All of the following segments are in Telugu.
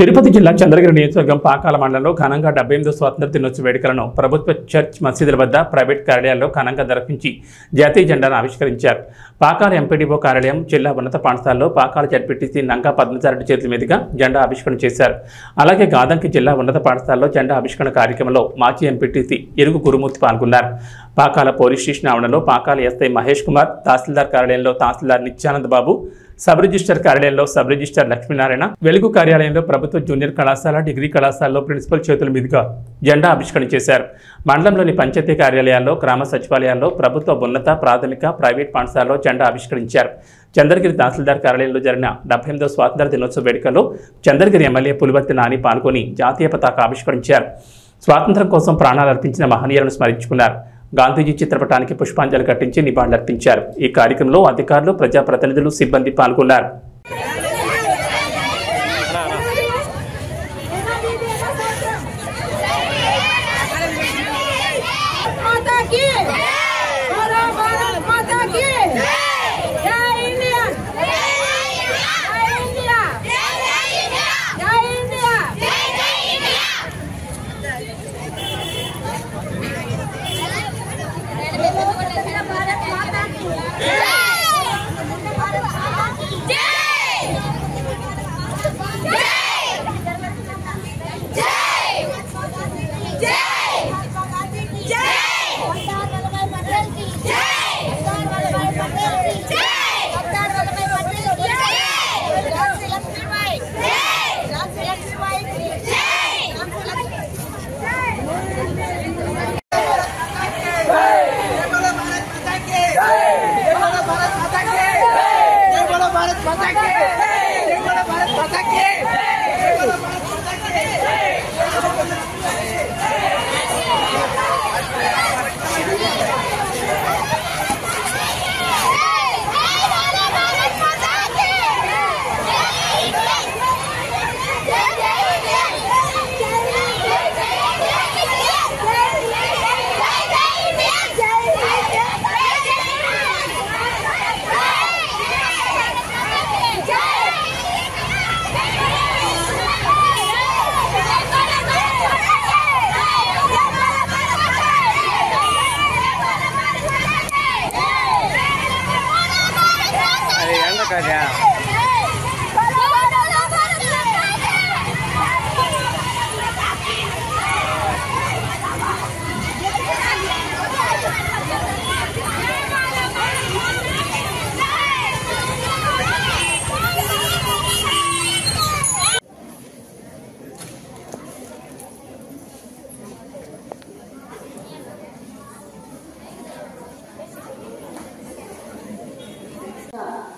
తిరుపతి జిల్లా చంద్రగిరి నియోజకవర్గం పాకాల మండలంలో ఘనంగా 78వ స్వాతంత్ర దినోత్సవ వేడుకలను ప్రభుత్వ చర్చ్ మసీదుల వద్ద ప్రైవేట్ కార్యాలయాల్లో ఘనంగా నిర్వహించి జాతీయ జెండాను ఆవిష్కరించారు. పాకాల ఎంపీడీఓ కార్యాలయం, జిల్లా ఉన్నత పాఠశాలలో పాకాల జడ్పీటీసీ నంగా పద్మచారెడ్డి చేతుల మీదుగా జెండా ఆవిష్కరణ చేశారు. అలాగే గాదంకి జిల్లా ఉన్నత పాఠశాలలో జెండా ఆవిష్కరణ కార్యక్రమంలో మాజీ ఎంపీటీసీ ఇరుగు గురుమూర్తి పాల్గొన్నారు. పాకాల పోలీస్ స్టేషన్ ఆవరణలో పాకాల ఎస్ఐ మహేష్ కుమార్, తహసీల్దార్ కార్యాలయంలో తహసీల్దార్ నిత్యానంద్ బాబు, సబ్ రిజిస్టర్ కార్యాలయంలో సబ్ రిజిస్టర్ లక్ష్మీనారాయణ, వెలుగు కార్యాలయంలో ప్రభుత్వ జూనియర్ కళాశాల, డిగ్రీ కళాశాలలో ప్రిన్సిపల్ చేతుల మీదుగా జెండా ఆవిష్కరణ చేశారు. మండలంలోని పంచాయతీ కార్యాలయాల్లో, గ్రామ సచివాలయాల్లో, ప్రభుత్వ ఉన్నత ప్రాథమిక ప్రైవేట్ పాఠశాలలో జెండా ఆవిష్కరించారు. చంద్రగిరి తహసీల్దార్ కార్యాలయంలో జరిగిన 78వ స్వాతంత్ర దినోత్సవ వేడుకల్లో చంద్రగిరి ఎమ్మెల్యే పులివర్తి నాని పాల్గొని జాతీయ పతాక ఆవిష్కరించారు. స్వాతంత్ర్యం కోసం ప్రాణాలు అర్పించిన మహనీయులను స్మరించుకున్నారు. గాంధీజీ చిత్రపటానికి పుష్పాంజలి ఘటించి నివాళులర్పించారు. ఈ కార్యక్రమంలో అధికారులు, ప్రజాప్రతినిధులు, సిబ్బంది పాల్గొన్నారు.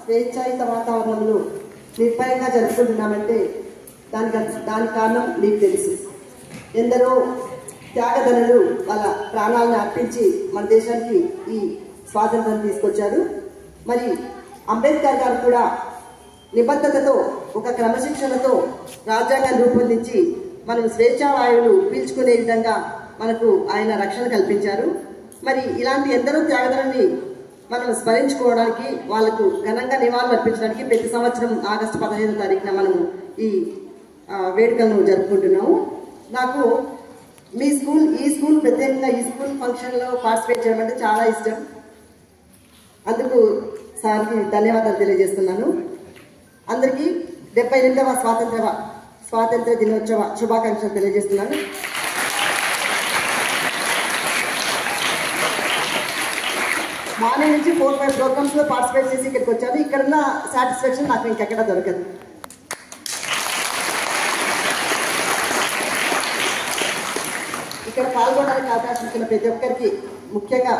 స్వేచ్ఛాయుత వాతావరణంలో నిర్భయంగా జరుపుకుంటున్నామంటే దాని కారణం మీకు తెలుసు. ఎందరో త్యాగదనులు వాళ్ళ ప్రాణాలను అర్పించి మన దేశానికి ఈ స్వాతంత్రం తీసుకొచ్చారు. మరి అంబేద్కర్ గారు కూడా నిబద్ధతతో, ఒక క్రమశిక్షణతో రాజ్యాంగాన్ని రూపొందించి మనం స్వేచ్ఛా వాయువులు పీల్చుకునే విధంగా మనకు ఆయన రక్షణ కల్పించారు. మరి ఇలాంటి ఎందరో త్యాగదనుల్ని మనం స్మరించుకోవడానికి, వాళ్లకు ఘనంగా నివాళులు అర్పించడానికి ప్రతి సంవత్సరం ఆగస్టు 15వ తారీఖున మనము ఈ వేడుకలను జరుపుకుంటున్నాము. నాకు ఈ స్కూల్ ప్రత్యేకంగా ఈ స్కూల్ ఫంక్షన్లో పార్టిసిపేట్ చేయడం అంటే చాలా ఇష్టం. అందుకు సార్కి ధన్యవాదాలు తెలియజేస్తున్నాను. అందరికీ 78వ స్వాతంత్ర దినోత్సవ శుభాకాంక్షలు తెలియజేస్తున్నాను. మార్నింగ్ నుంచి 4-5 ప్రోగ్రామ్స్లో పార్టిసిపేట్ చేసి ఇక్కడికి వచ్చాను. ఇక్కడున్న సాటిస్ఫాక్షన్ నాకు ఇంకెక్కడ దొరకదు. ఇక్కడ పాల్గొనడానికి అవకాశం ఇచ్చిన ప్రతి ఒక్కరికి, ముఖ్యంగా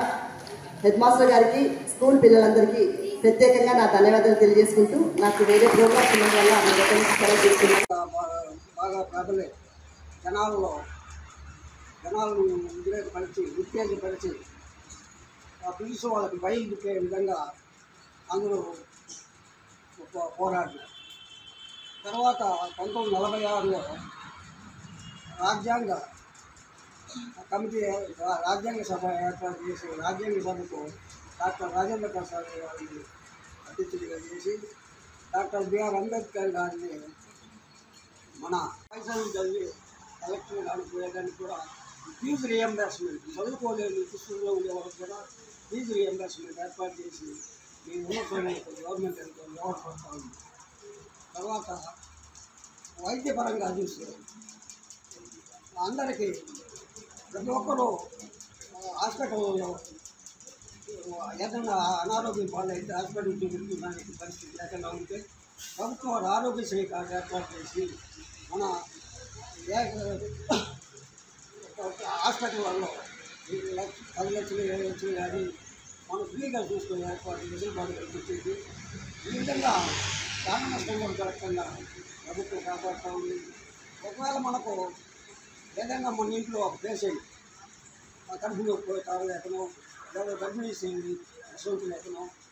హెడ్ మాస్టర్ గారికి, స్కూల్ పిల్లలందరికీ ప్రత్యేకంగా నా ధన్యవాదాలు తెలియజేసుకుంటూ, నాకు వేరే ప్రోగ్రామ్స్ ఉన్న వల్ల బాగా ప్రబలే జనాలను ఉత్తేజపరిచి బ్రిటిష్ వాళ్ళకి భయం పుట్టే విధంగా అందరూ పోరాడినారు. తర్వాత 1946లో రాజ్యాంగ సభ ఏర్పాటు చేసి, రాజ్యాంగ సభకు డాక్టర్ రాజేంద్ర ప్రసాద్ గారిని అతిథిగా చేసి డాక్టర్ బిఆర్ అంబేద్కర్ గారిని మన పైసలు చదివి కలెక్టర్ కానీ పోయేదానికి కూడా ఫీజు రియంబర్స్మెంట్ చదువుకోలేని పుస్తకంలో ఉండే వాళ్ళకి కూడా ఫీజు రియంబర్స్మెంట్ ఏర్పాటు చేసి మేము ఉన్నతమైన గవర్నమెంట్ ఎంతో వ్యవహరిస్తూ ఉంది. తర్వాత వైద్యపరంగా చూస్తే అందరికీ ప్రతి ఒక్కరూ హాస్పిటల్లో ఏదైనా అనారోగ్యం పాలైతే హాస్పిటల్ చూపించడానికి పరిస్థితి లేకుండా ఉంటే ప్రభుత్వం వారు ఆరోగ్యశ్రీ కార్డు ఏర్పాటు చేసి మన హాస్పిటల్లో 10 లక్షలు 7 లక్షలు కానీ మనం ఫ్రీగా చూసుకునే ఏర్పాటు వెసులుబాటు కల్పించేది. ఈ విధంగా ప్రాణ నష్టం కూడా జరగకుండా ప్రభుత్వం కాపాడుతూ ఉంది. ఒకవేళ మనకు ఏదైనా మన ఇంట్లో పేషెంట్ కడుపులో పోయి తాగలేకనో లేదా గర్భిణీ స్త్రీని ప్రసవించలేకనో